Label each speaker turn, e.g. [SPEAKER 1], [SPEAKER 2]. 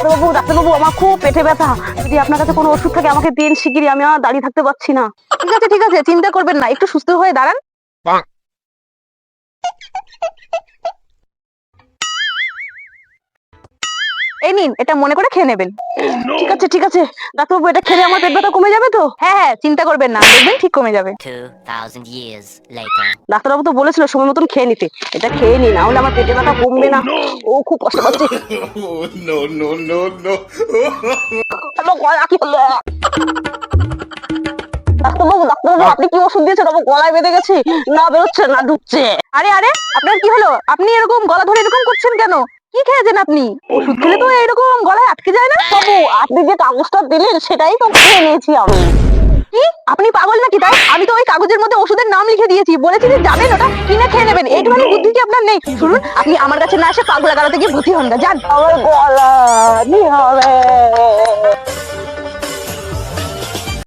[SPEAKER 1] ডাক্তারবাবু আমার খুব পেটে ব্যথা, যদি আপনার কাছে কোনো ওষুধ থাকে আমাকে দিন শিগগিরই, আমি আর দাঁড়িয়ে থাকতে পারছি না। ঠিক আছে চিন্তা করবেন না, একটু সুস্থ হয়ে দাঁড়ান। এই নিন, এটা মনে করে খেয়ে নেবেন। ঠিক আছে ডাক্তারবাবু, এটা খেলে আমার পেট ব্যথা কমে যাবে তো? হ্যাঁ চিন্তা করবেন না, দেখবেন ঠিক কমে যাবে।
[SPEAKER 2] 2000 years later.
[SPEAKER 1] ডাক্তারবাবু তো বলেছিল সময় মতন খেয়ে নিতে, এটা খেয়ে নি, না হলে আমার পেটে ব্যথা কমবে না। ও খুব কষ্ট পাচ্ছে। আমার গলা কি হলো? ডাক্তারবাবু আপনি কি ওষুধ দিয়েছেন? আমার গলায় বেঁধে গেছে, না বেরোচ্ছে না ঢুকছে। আরে আপনার কি হলো? আপনি এরকম গলা ধরে এরকম করছেন কেন? কি খেয়েছেন আপনি? ওষুধ খেলে তো এরকম গলায় আটকে যায় না। বাবু আপনি যে কাগজটা দিলেন সেটাই তো খেয়ে নিয়েছি আমি। কি আপনি পাগল নাকি? তাই আমি তো ওই কাগজের মধ্যে ওষুধের নাম লিখে দিয়েছি, বলেছি যে যাবেন ওটা কিনে খেয়ে নেবেন, এইটুখানি বুদ্ধি কি আপনার নেই? শুনুন, আপনি আমার কাছে না এসে পাগলা গাড়াতে গিয়ে ভর্তি হন না, যান। আমার গলা কি হবে?